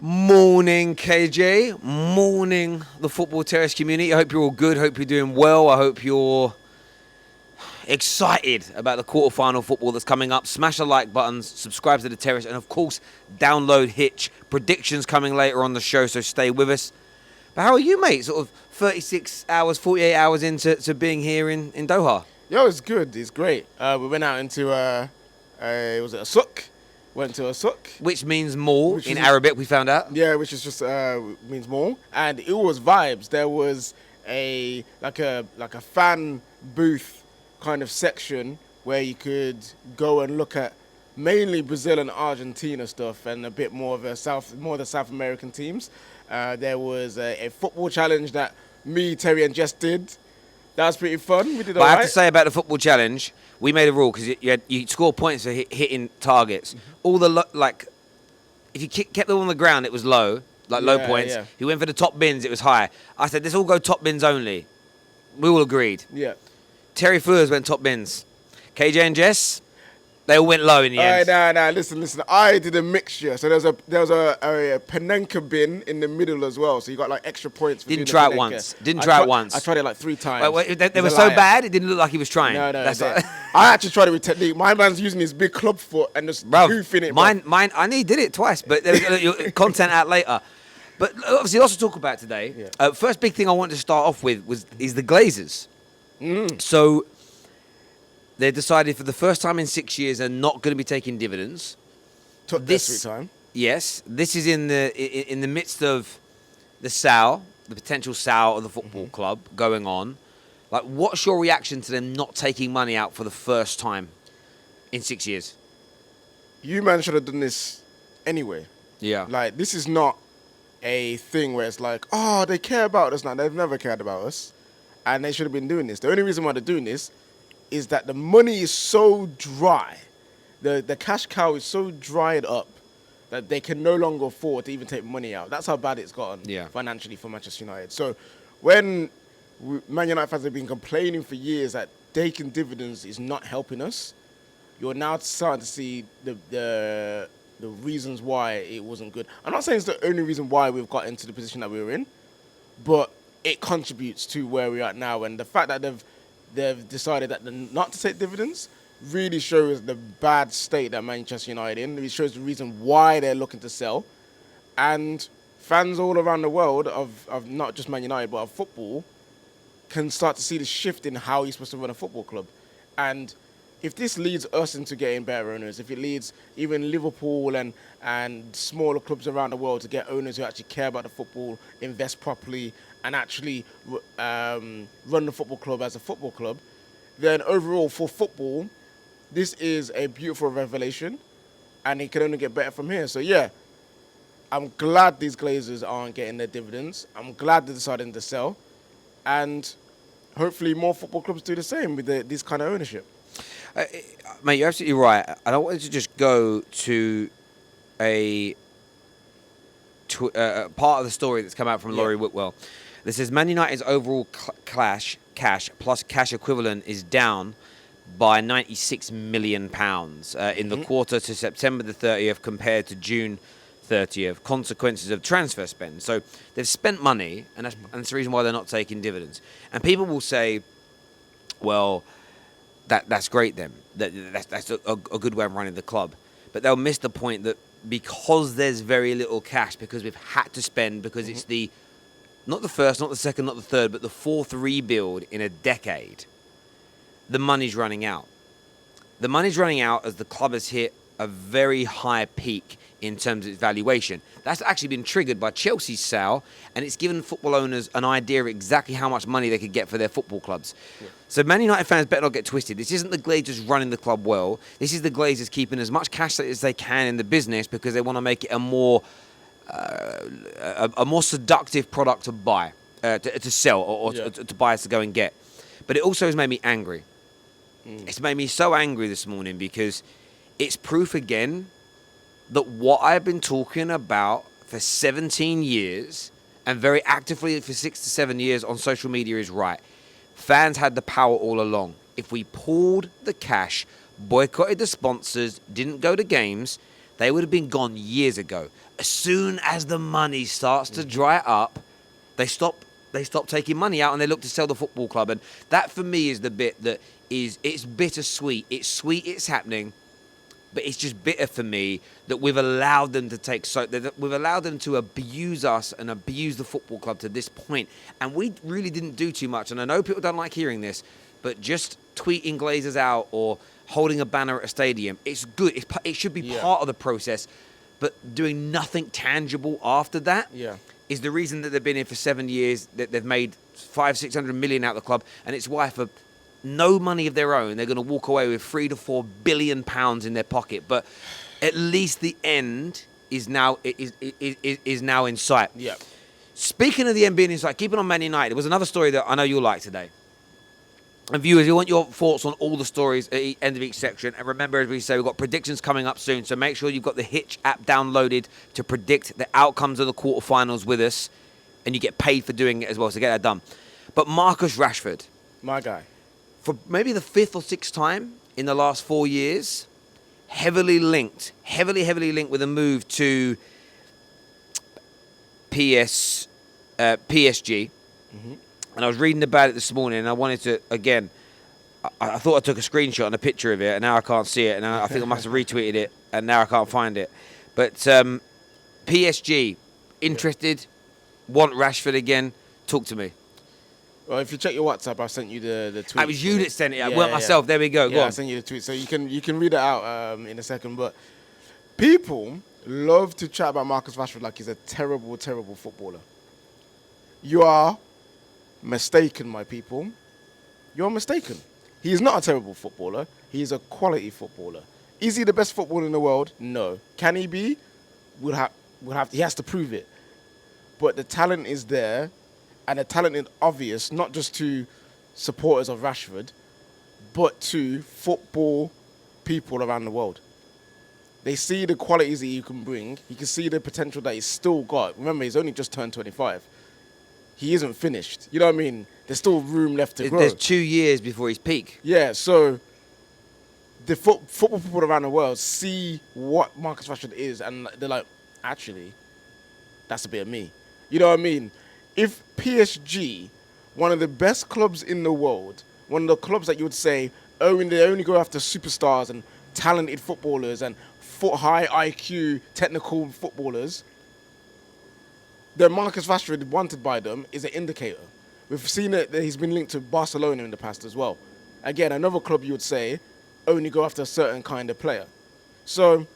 Morning, KJ. Morning, the Football Terrace community. I hope you're all good. Hope you're doing well. I hope you're excited about the quarterfinal football that's coming up. Smash the like buttons, subscribe to the Terrace, and of course, download Hitch. Predictions coming later on the show, so stay with us. But how are you, mate? Sort of 36 hours, 48 hours into being here in Doha. Yo, it's good. It's great. We went out into was it a souk? Went to a souk, Which means mall in Arabic, we found out. Yeah, which is just means mall, and it was vibes. There was a fan booth kind of section where you could go and look at mainly Brazil and Argentina stuff, and a bit more of the South American teams. There was a football challenge that me, Terry, and Jess did. That was pretty fun. We did all right. I have to say about the football challenge, we made a rule because you score points for hitting targets. Mm-hmm. All the if you kept them on the ground, it was low, low points. Yeah. If you went for the top bins, it was high. I said, let's all go top bins only. We all agreed. Yeah. Terry Fleurs went top bins. KJ and Jess, they all went low in the end. Nah. Listen. I did a mixture. So there was a Panenka bin in the middle as well. So you got like extra points. For Didn't try it once. I tried it like 3 times. Wait, they were so bad, it didn't look like he was trying. No. I actually tried it with technique. My man's using his big club foot and just goofing it. Mine. I nearly did it twice, but there's content out later. But obviously, lots to talk about today. Yeah. First big thing I wanted to start off with is the Glazers. So they decided for the first time in 6 years they're not going to be taking dividends. Took this sweet time. Yes, this is in the midst of the potential sale of the football club going on. Like, what's your reaction to them not taking money out for the first time in 6 years? You man should have done this anyway. Yeah. Like, this is not a thing where it's like, oh, they care about us now. They've never cared about us. And they should have been doing this. The only reason why they're doing this is that the money is so dry. The cash cow is so dried up that they can no longer afford to even take money out. That's how bad it's gotten financially for Manchester United. So when Man United fans have been complaining for years that taking dividends is not helping us, you're now starting to see the reasons why it wasn't good. I'm not saying it's the only reason why we've got into the position that we were in, but it contributes to where we are now. And the fact that they've decided that not to take dividends really shows the bad state that Manchester United in. It shows the reason why they're looking to sell. And fans all around the world of not just Man United, but of football, can start to see the shift in how you're supposed to run a football club. And if this leads us into getting better owners, if it leads even Liverpool and smaller clubs around the world to get owners who actually care about the football, invest properly, and actually run the football club as a football club, then overall for football, this is a beautiful revelation, and it can only get better from here. So yeah, I'm glad these Glazers aren't getting their dividends. I'm glad they're deciding to sell, and hopefully more football clubs do the same with this kind of ownership. Mate, you're absolutely right. I don't want to just go to a part of the story that's come out from Laurie Whitwell. This says Man United's overall cash plus cash equivalent is down by £96 million in the quarter to September the 30th compared to June 30th. Consequences of transfer spend. So they've spent money, and that's the reason why they're not taking dividends. And people will say, well, that's great then. That's a good way of running the club. But they'll miss the point that because there's very little cash, because we've had to spend, because it's not the first, not the second, not the third, but the fourth rebuild in a decade, the money's running out. The money's running out as the club has hit a very high peak in terms of its valuation. That's actually been triggered by Chelsea's sale, and it's given football owners an idea of exactly how much money they could get for their football clubs. Yeah. So Man United fans better not get twisted. This isn't the Glazers running the club well. This is the Glazers keeping as much cash as they can in the business because they want to make it a more seductive product to buy, to sell, or to buyers to go and get. But it also has made me angry. It's made me so angry this morning because it's proof again that what I've been talking about for 17 years and very actively for 6 to 7 years on social media is right. Fans had the power all along. If we pulled the cash, boycotted the sponsors, didn't go to games, they would have been gone years ago. As soon as the money starts to dry up, they stop taking money out and they look to sell the football club. And that for me is the bit that it's bittersweet. It's sweet, it's happening, but it's just bitter for me that we've allowed them to we've allowed them to abuse us and abuse the football club to this point. And we really didn't do too much. And I know people don't like hearing this, but just tweeting Glazers out or holding a banner at a stadium, it's good. It should be part of the process, but doing nothing tangible after that is the reason that they've been here for 7 years, that they've made 500-600 million out of the club, and it's why for no money of their own, they're going to walk away with £3 to £4 billion in their pocket. But at least the end is now in sight. Yeah. Speaking of the end being in sight, keeping on Man United, there was another story that I know you'll like today. And viewers, we want your thoughts on all the stories at the end of each section. And remember, as we say, we've got predictions coming up soon. So make sure you've got the Hitch app downloaded to predict the outcomes of the quarterfinals with us. And you get paid for doing it as well. So get that done. But Marcus Rashford. My guy. For maybe the 5th or 6th time in the last 4 years, heavily linked with a move to PSG. Mm-hmm. And I was reading about it this morning, and I wanted to, again, I thought I took a screenshot and a picture of it, and now I can't see it, and I think I must have retweeted it, and now I can't find it. But PSG, interested, want Rashford again, talk to me. Well, if you check your WhatsApp, I sent you the tweet. It was you that sent it. I weren't myself. There we go. Go on. I sent you the tweet, so you can read it out in a second. But people love to chat about Marcus Rashford like he's a terrible, terrible footballer. You are mistaken, my people. You're mistaken. He is not a terrible footballer. He is a quality footballer. Is he the best footballer in the world? No. Can he be? He has to prove it. But the talent is there, and the talent is obvious, not just to supporters of Rashford, but to football people around the world. They see the qualities that you can bring. You can see the potential that he's still got. Remember, he's only just turned 25. He isn't finished. You know what I mean? There's still room left to grow. There's 2 years before his peak. Yeah, so the football people around the world see what Marcus Rashford is, and they're like, actually, that's a bit of me. You know what I mean? If PSG, one of the best clubs in the world, one of the clubs that you would say, they only go after superstars and talented footballers and high IQ technical footballers, that Marcus Rashford wanted by them is an indicator. We've seen it that he's been linked to Barcelona in the past as well. Again, another club you would say only go after a certain kind of player. So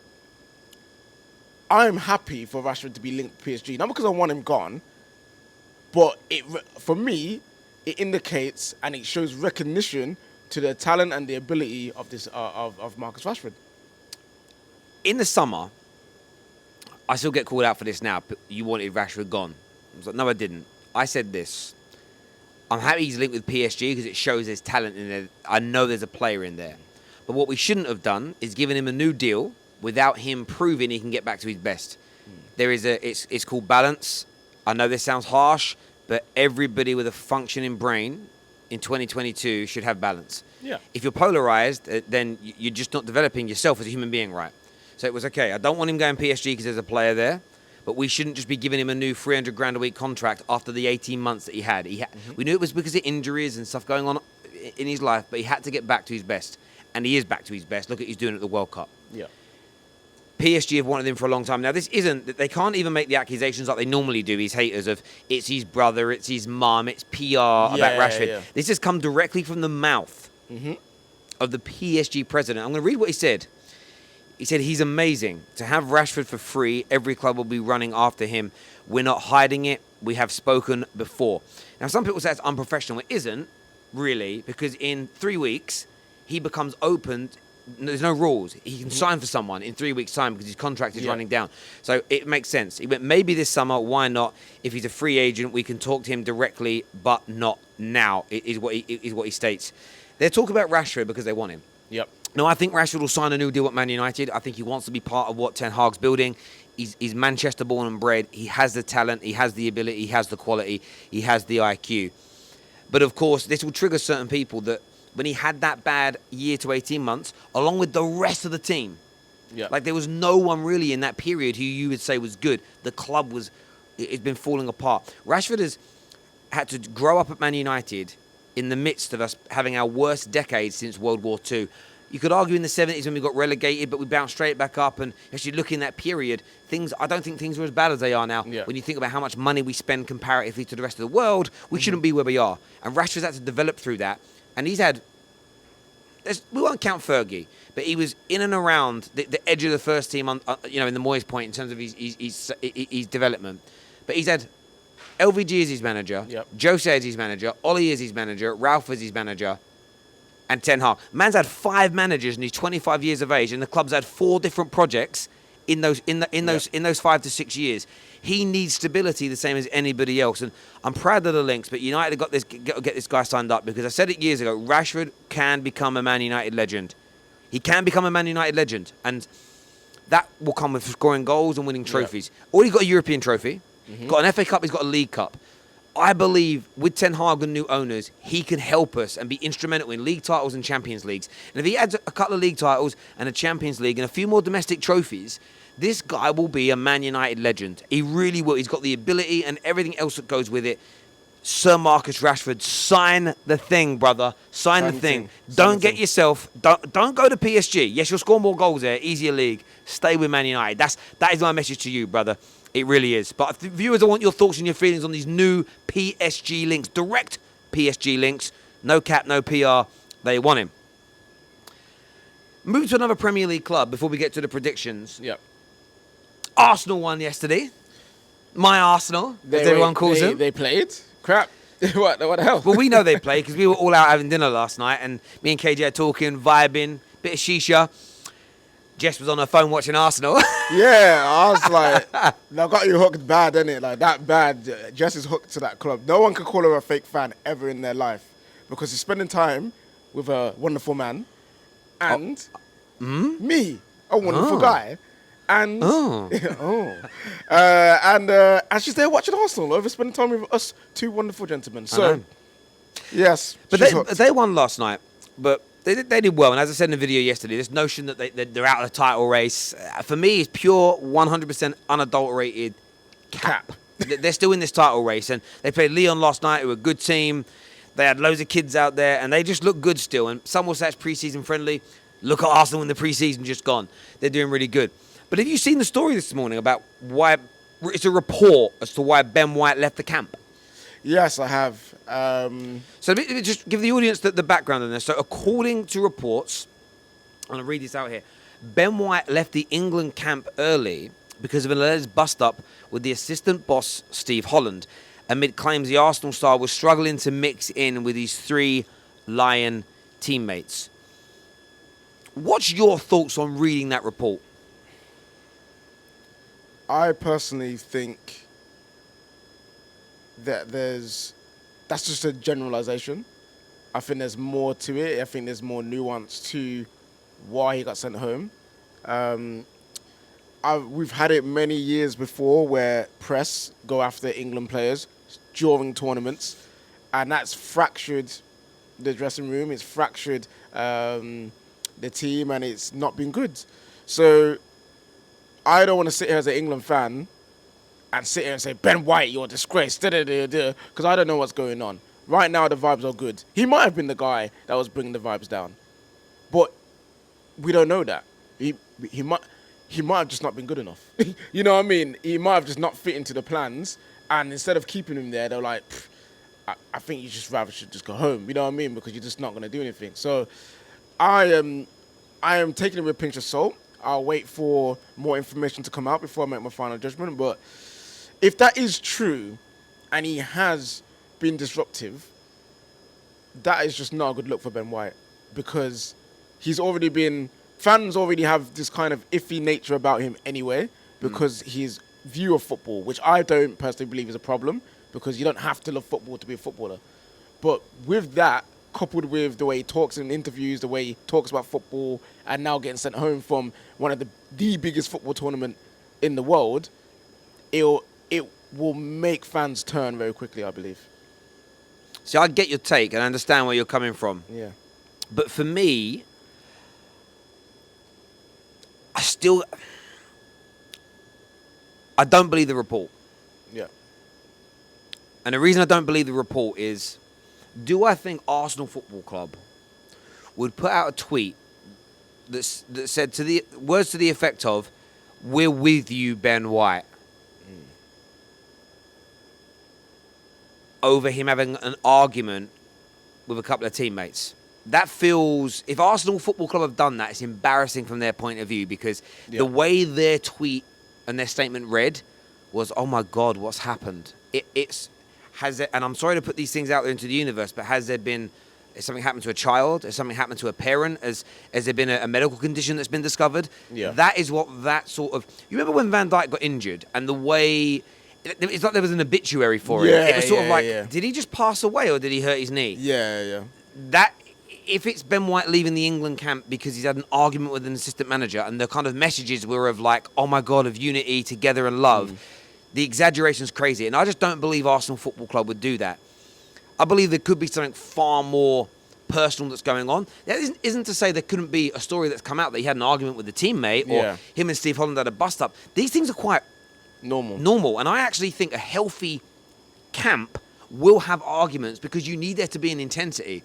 I'm happy for Rashford to be linked to PSG, not because I want him gone, but for me, it indicates and it shows recognition to the talent and the ability of this of Marcus Rashford. In the summer, I still get called out for this now. But you wanted Rashford gone. I was like, no, I didn't. I said this. I'm happy he's linked with PSG because it shows there's talent in there. I know there's a player in there. But what we shouldn't have done is given him a new deal without him proving he can get back to his best. There is it's called balance. I know this sounds harsh, but everybody with a functioning brain in 2022 should have balance. Yeah. If you're polarized, then you're just not developing yourself as a human being right. So it was okay. I don't want him going PSG because there's a player there, but we shouldn't just be giving him a new 300 grand a week contract after the 18 months that he had. We knew it was because of injuries and stuff going on in his life, but he had to get back to his best, and he is back to his best. Look at what he's doing at the World Cup. Yeah. PSG have wanted him for a long time. Now, this isn't... They can't even make the accusations like they normally do, these haters, of it's his brother, it's his mum, it's PR about Rashford. Yeah. This has come directly from the mouth of the PSG president. I'm going to read what he said. He said, he's amazing. To have Rashford for free, every club will be running after him. We're not hiding it. We have spoken before. Now, some people say it's unprofessional. It isn't, really, because in 3 weeks, he becomes open. There's no rules. He can sign for someone in 3 weeks' time because his contract is running down. So it makes sense. He went, maybe this summer, why not? If he's a free agent, we can talk to him directly, but not now, is what he states. They're talking about Rashford because they want him. Yep. No, I think Rashford will sign a new deal at Man United. I think he wants to be part of what Ten Hag's building. He's Manchester born and bred. He has the talent. He has the ability. He has the quality. He has the IQ. But of course, this will trigger certain people that when he had that bad year to 18 months, along with the rest of the team, like there was no one really in that period who you would say was good. The club it's been falling apart. Rashford has had to grow up at Man United in the midst of us having our worst decade since World War II. You could argue in the 70s when we got relegated, but we bounced straight back up. And actually, look in that period, I don't think things were as bad as they are now. Yeah. When you think about how much money we spend comparatively to the rest of the world, we shouldn't be where we are. And Rashford's had to develop through that. And he's had, we won't count Fergie, but he was in and around the edge of the first team, in the Moyes point in terms of his development. But he's had LVG as his manager, Jose as his manager, Ollie as his manager, Ralph as his manager, and Ten Hag. Man's had 5 managers and he's 25 years of age, and the club's had 4 different projects in those 5 to 6 years. He needs stability the same as anybody else, and I'm proud of the links. But United got get this guy signed up because I said it years ago. Rashford can become a Man United legend. He can become a Man United legend, and that will come with scoring goals and winning trophies. Already got a European trophy, got an FA Cup, he's got a League Cup. I believe with Ten Hag and new owners, he can help us and be instrumental in league titles and Champions Leagues. And if he adds a couple of league titles and a Champions League and a few more domestic trophies, this guy will be a Man United legend. He really will. He's got the ability and everything else that goes with it. Sir Marcus Rashford, sign the thing, brother. Sign the thing. Don't go to PSG. Yes, you'll score more goals there. Easier league. Stay with Man United. That is my message to you, brother. It really is. But viewers, I want your thoughts and your feelings on these new PSG links. Direct PSG links. No cap, no PR. They want him. Move to another Premier League club before we get to the predictions. Yep. Arsenal won yesterday. My Arsenal, as everyone calls them. They played? Crap. What the hell? Well, we know they played because we were all out having dinner last night, and me and KJ are talking, vibing, bit of shisha. Jess was on her phone watching Arsenal. Yeah, I was like, I got you hooked bad, innit? Like, that bad. Jess is hooked to that club. No one can call her a fake fan ever in their life because she's spending time with a wonderful man and me, a wonderful guy. And and she's there watching Arsenal over spending time with us 2 wonderful gentlemen. So, yes. But they won last night, but they did well. And as I said in the video yesterday, this notion that they're out of the title race, for me, is pure 100% unadulterated cap. They're still in this title race. And they played Lyon last night, who were a good team. They had loads of kids out there, and they just look good still. And some will say it's pre-season friendly. Look at Arsenal in the pre-season just gone. They're doing really good. But have you seen the story this morning about why it's a report as to why Ben White left the camp? Yes, I have. So let me just give the audience the background on this. So according to reports, I'm going to read this out here. Ben White left the England camp early because of an alleged bust-up with the assistant boss, Steve Holland, amid claims the Arsenal star was struggling to mix in with his 3 Lion teammates. What's your thoughts on reading that report? I personally think that that's just a generalization. I think there's more to it. I think there's more nuance to why he got sent home. We've had it many years before where press go after England players during tournaments, and that's fractured the dressing room. It's fractured the team, and it's not been good. So I don't want to sit here as an England fan and sit here and say, Ben White, you're a disgrace, because I don't know what's going on. Right now, the vibes are good. He might have been the guy that was bringing the vibes down, but we don't know that. He might have just not been good enough. You know what I mean? He might have just not fit into the plans, and instead of keeping him there, they're like, I think you should just go home. You know what I mean? Because you're just not going to do anything. So I am taking it with a pinch of salt. I'll wait for more information to come out before I make my final judgment. But if that is true, and he has been disruptive, that is just not a good look for Ben White, because fans already have this kind of iffy nature about him anyway, because his view of football, which I don't personally believe is a problem, because you don't have to love football to be a footballer. But with that, coupled with the way he talks in interviews, the way he talks about football, and now getting sent home from one of the biggest football tournament in the world, it will make fans turn very quickly, I believe. See, I get your take and I understand where you're coming from. Yeah. But for me, I don't believe the report. Yeah. And the reason I don't believe the report is, do I think Arsenal Football Club would put out a tweet that said words to the effect of, "We're with you, Ben White," over him having an argument with a couple of teammates? That feels, if Arsenal Football Club have done that, it's embarrassing from their point of view, because the way their tweet and their statement read was, "Oh my God, what's happened?" And I'm sorry to put these things out there into the universe, but has something happened to a child? Has something happened to a parent? Has there been a medical condition that's been discovered? Yeah. That is what that sort of... You remember when Van Dijk got injured and the way... It's like there was an obituary for it. It was sort of like, did he just pass away or did he hurt his knee? Yeah. That... If it's Ben White leaving the England camp because he's had an argument with an assistant manager and the kind of messages were of like, oh my God, of unity, together and love, the exaggeration's crazy. And I just don't believe Arsenal Football Club would do that. I believe there could be something far more personal that's going on. That isn't to say there couldn't be a story that's come out that he had an argument with a teammate or him and Steve Holland had a bust-up. These things are quite normal. And I actually think a healthy camp will have arguments because you need there to be an intensity.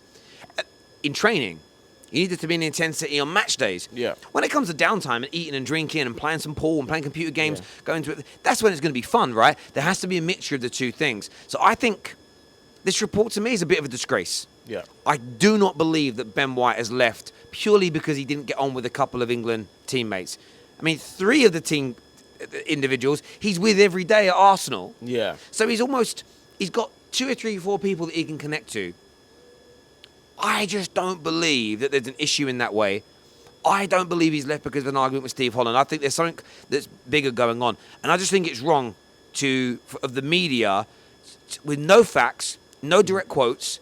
In training, you need there to be an intensity on match days. Yeah. When it comes to downtime and eating and drinking and playing some pool and playing computer games, going to it, that's when it's going to be fun, right? There has to be a mixture of the two things. So I think this report to me is a bit of a disgrace. Yeah. I do not believe that Ben White has left purely because he didn't get on with a couple of England teammates. I mean, 3 of the team individuals he's with every day at Arsenal. Yeah. So he's got 2 or 3, 4 people that he can connect to. I just don't believe that there's an issue in that way. I don't believe he's left because of an argument with Steve Holland. I think there's something that's bigger going on. And I just think it's wrong of the media, with no facts, no direct quotes,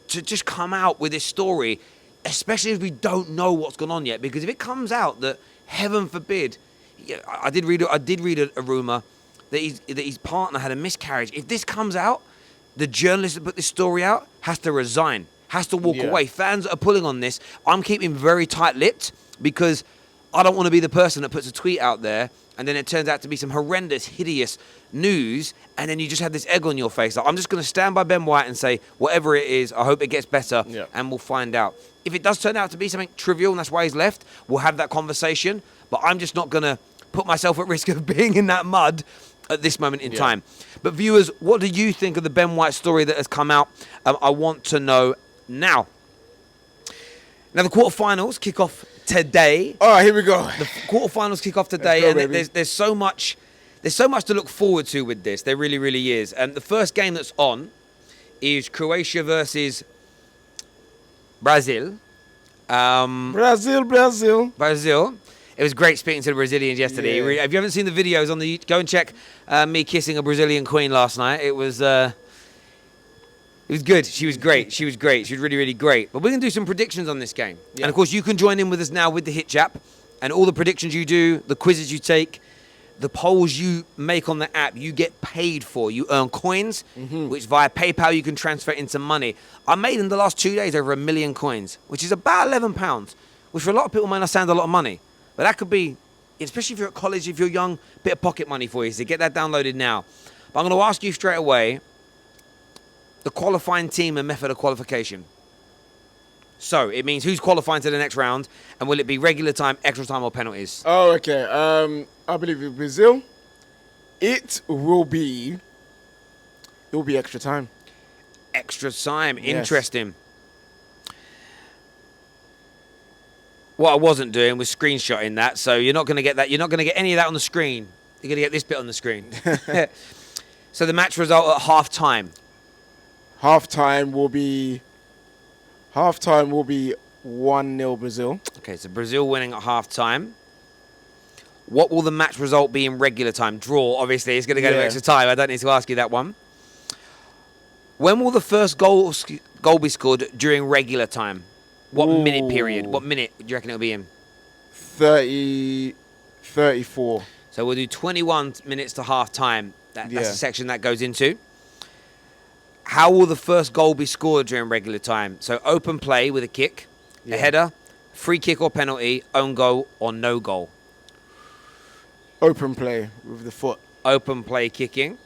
to just come out with this story, especially if we don't know what's gone on yet. Because if it comes out that, heaven forbid, I did read a rumor that his partner had a miscarriage. If this comes out, the journalist that put this story out has to resign. Has to walk away. Fans are pulling on this. I'm keeping very tight-lipped because I don't want to be the person that puts a tweet out there and then it turns out to be some horrendous, hideous news and then you just have this egg on your face. Like, I'm just going to stand by Ben White and say, whatever it is, I hope it gets better and we'll find out. If it does turn out to be something trivial and that's why he's left, we'll have that conversation. But I'm just not going to put myself at risk of being in that mud at this moment in time. But viewers, what do you think of the Ben White story that has come out? I want to know now. The quarterfinals kick off today. All right, here we go. The quarterfinals kick off today, and there's so much to look forward to with this. There really, really is. And the first game that's on is Croatia versus Brazil. Brazil. It was great speaking to the Brazilians yesterday. If you haven't seen the videos on the, go and check me kissing a Brazilian queen last night. It was good. She was great. She was really, really great. But we're going to do some predictions on this game. And, of course, you can join in with us now with the Hit Jap. And all the predictions you do, the quizzes you take, the polls you make on the app, you get paid for. You earn coins, which via PayPal you can transfer into money. I made in the last 2 days over 1 million coins, which is about £11, which for a lot of people might not sound a lot of money. But that could be, especially if you're at college, if you're young, a bit of pocket money for you. So get that downloaded now. But I'm going to ask you straight away, the qualifying team and method of qualification. So, it means who's qualifying to the next round, and will it be regular time, extra time, or penalties? Oh, okay. I believe with Brazil, it will be extra time. Extra time. Yes. Interesting. What I wasn't doing was screenshotting that, so you're not going to get that. You're not going to get any of that on the screen. You're going to get this bit on the screen. So, the match result at half-time. Half-time will be 1-0 Brazil. Okay, so Brazil winning at half-time. What will the match result be in regular time? Draw, obviously. It's going to go to extra time. I don't need to ask you that one. When will the first goal goal be scored during regular time? What minute period? Ooh. What minute do you reckon it'll be in? 34. So we'll do 21 minutes to half time. That's Yeah. the section that goes into. How will the first goal be scored during regular time? So open play with a kick, Yeah. a header, free kick or penalty, own goal or no goal. Open play with the foot. Open play kicking.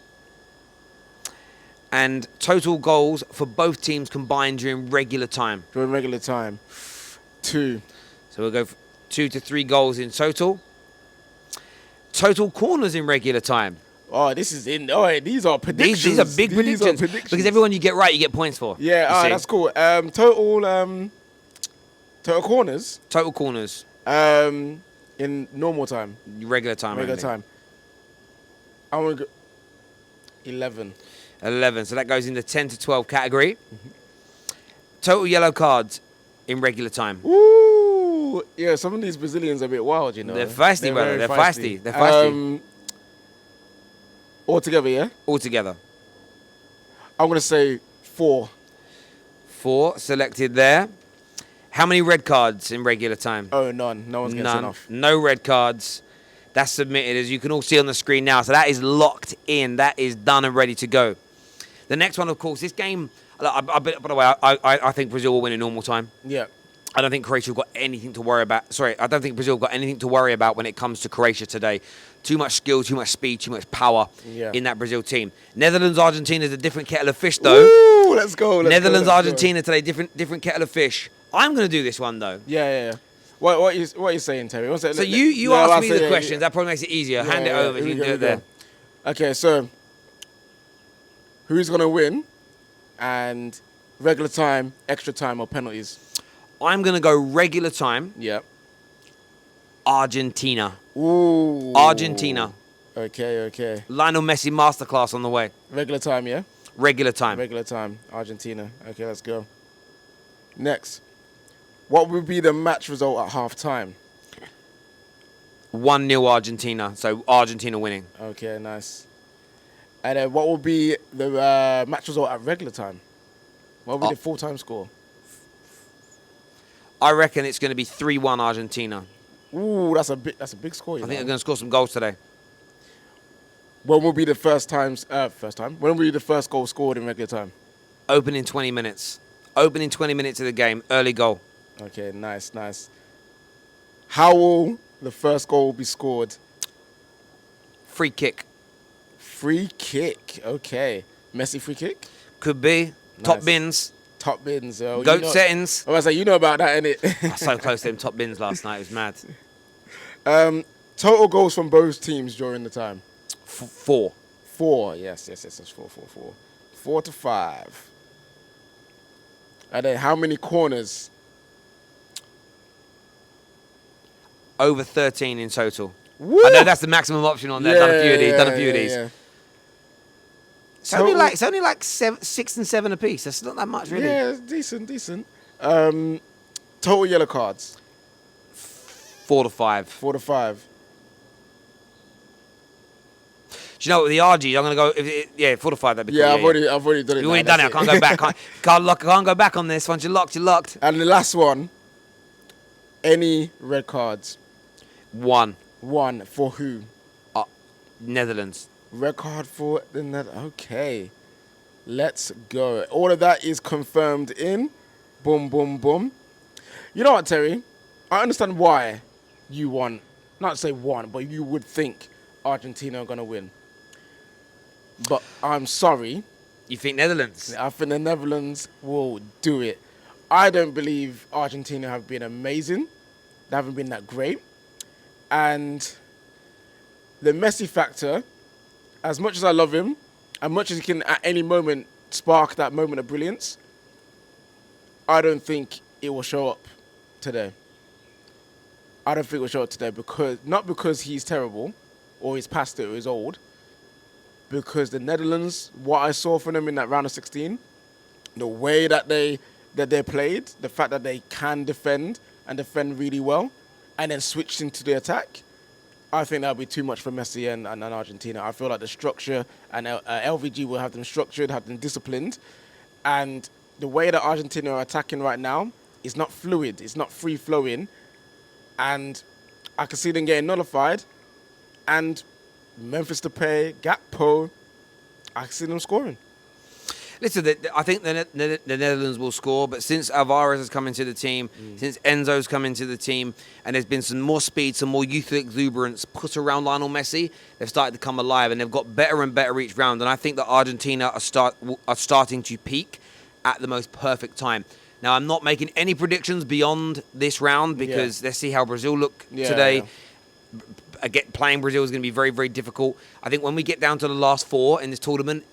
And total goals for both teams combined during regular time. During regular time. 2. So we'll go 2 to 3 goals in total. Total corners in regular time. Oh, this is in. Oh, these are predictions. These are big predictions. Because everyone you get right, you get points for. Yeah, You see? that's cool. Total corners. Total corners, In normal time. regular time. Regular only. time. I want to go 11. 11. So that goes in the 10 to 12 category. Total yellow cards in regular time. Ooh, yeah. Some of these Brazilians are a bit wild, you know. They're feisty, brother. very They're feisty. They're feisty. Altogether, yeah. Altogether. I'm gonna say 4. 4 selected there. How many red cards in regular time? Oh, none. No one's getting sent None. off. No red cards. That's submitted, as you can all see on the screen now. So that is locked in. That is done and ready to go. The next one, of course, this game. By the way, I think Brazil will win in normal time. Yeah. I don't think Croatia have got anything to worry about. Sorry, I don't think Brazil have got anything to worry about when it comes to Croatia today. Too much skill, too much speed, too much power in that Brazil team. Netherlands, Argentina is a different kettle of fish, though. Ooh, let's go. Netherlands, Argentina today, different kettle of fish. I'm going to do this one, though. Yeah. What are you saying, Terry? So you ask me the questions. That probably makes it easier. Hand it over. Here You we can do go, it there. Okay, so who's gonna win? And regular time, extra time, or penalties? I'm going to go regular time. Yeah. Argentina. Ooh. Argentina. Okay. Lionel Messi masterclass on the way. Regular time, yeah? Regular time. Regular time, Argentina. Okay, let's go. Next. What would be the match result at half time? 1-0 Argentina. So Argentina winning. Okay, nice. And then what will be the match result at regular time? What will be the full-time score? I reckon it's going to be 3-1 Argentina. Ooh, that's a big score. I think they're going to score some goals today. When will be the first time? When will be the first goal scored in regular time? Opening 20 minutes. Opening 20 minutes of the game. Early goal. Okay, nice. How will the first goal be scored? Free kick. Free kick. Okay. Messi free kick? Could be. Top Nice. bins. Top bins. Oh, Goat settings. I was like, you know about that, innit? I was so close to them top bins last night. It was mad. Total goals from both teams during the time? 4. 4. Yes. 4. 4 to 5. And then how many corners? Over 13 in total. Woo! I know that's the maximum option on there. Done a few of these. Yeah. It's only like 6 and 7 apiece. That's not that much, really. Yeah, it's decent. Total yellow cards? 4 to 5. 4 to 5. Do you know what, the RGs, I'm going to go, 4 to 5, that'd be cool. Yeah, I've already done it. You've already done it. I can't go back. Can't go back on this. Once you're locked. And the last one, any red cards? 1. 1 for who? Netherlands. Red card for the Netherlands. Okay. Let's go. All of that is confirmed in. Boom. You know what, Terry? I understand why you won. Not to say won, but you would think Argentina are going to win. But I'm sorry. You think Netherlands? I think the Netherlands will do it. I don't believe Argentina have been amazing. They haven't been that great. And the Messi factor, as much as I love him, as much as he can at any moment spark that moment of brilliance, I don't think it will show up today. I don't think it will show up today not because he's terrible or he's past it or he's old, because the Netherlands, what I saw from them in that round of 16, the way that they played, the fact that they can defend and defend really well, and then switched into the attack, I think that would be too much for Messi and Argentina. I feel like the structure, and LVG will have them structured, have them disciplined, and the way that Argentina are attacking right now is not fluid. It's not free-flowing. And I can see them getting nullified. And Memphis Depay, Gakpo, I can see them scoring. Listen, I think the Netherlands will score, but since Alvarez has come into the team, since Enzo's come into the team, and there's been some more speed, some more youthful exuberance put around Lionel Messi, they've started to come alive, and they've got better and better each round. And I think that Argentina are starting to peak at the most perfect time. Now, I'm not making any predictions beyond this round because let's see how Brazil look today. Again, playing Brazil is going to be very, very difficult. I think when we get down to the last 4 in this tournament,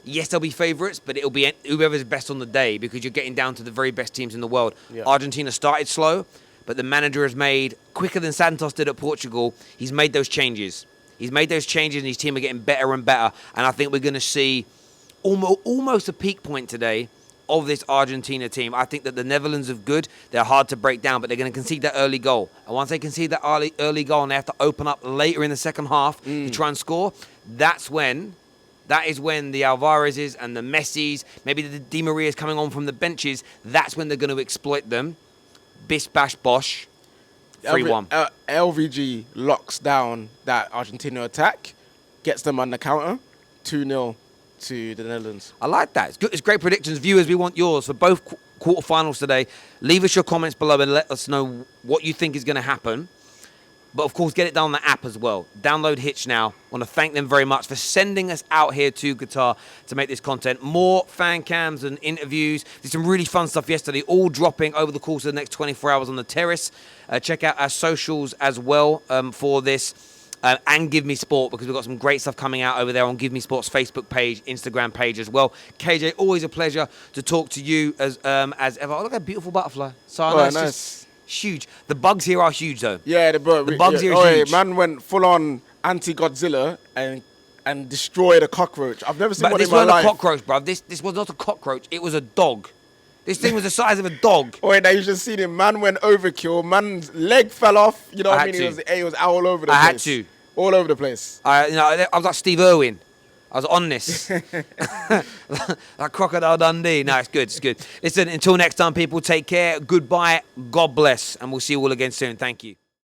yes, they'll be favourites, but it'll be whoever's best on the day because you're getting down to the very best teams in the world. Yeah. Argentina started slow, but the manager has made, quicker than Santos did at Portugal, he's made those changes. He's made those changes and his team are getting better and better. And I think we're going to see almost a peak point today of this Argentina team. I think that the Netherlands are good. They're hard to break down, but they're going to concede that early goal. And once they concede that early goal and they have to open up later in the second half to try and score, that is when the Alvarez's and the Messis, maybe the Di Maria's coming on from the benches, that's when they're going to exploit them. Bish, bash, bosh. 3-1. LVG locks down that Argentina attack, gets them on the counter, 2-0 to the Netherlands. I like that. It's good. It's great predictions. Viewers, we want yours for both quarterfinals today. Leave us your comments below and let us know what you think is going to happen. But, of course, get it down on the app as well. Download Hitch now. I want to thank them very much for sending us out here to Qatar to make this content. More fan cams and interviews. Did some really fun stuff yesterday, all dropping over the course of the next 24 hours on the Terrace. Check out our socials as well for this. And Give Me Sport, because we've got some great stuff coming out over there on Give Me Sport's Facebook page, Instagram page as well. KJ, always a pleasure to talk to you as ever. Oh, look at a beautiful butterfly. So nice. Huge. The bugs here are huge, though. Yeah, the bugs here are huge. Man went full on anti-Godzilla and destroyed a cockroach. I've never seen one in my life. This wasn't a cockroach, bruv. This was not a cockroach. It was a dog. This thing was the size of a dog. Oh, now you just seen him. Man went overkill. Man's leg fell off. You know what I mean? It was all over the place. I had to. All over the place. I was like Steve Irwin. I was on this. Like Crocodile Dundee. No, it's good. It's good. Listen, until next time, people, take care. Goodbye. God bless. And we'll see you all again soon. Thank you.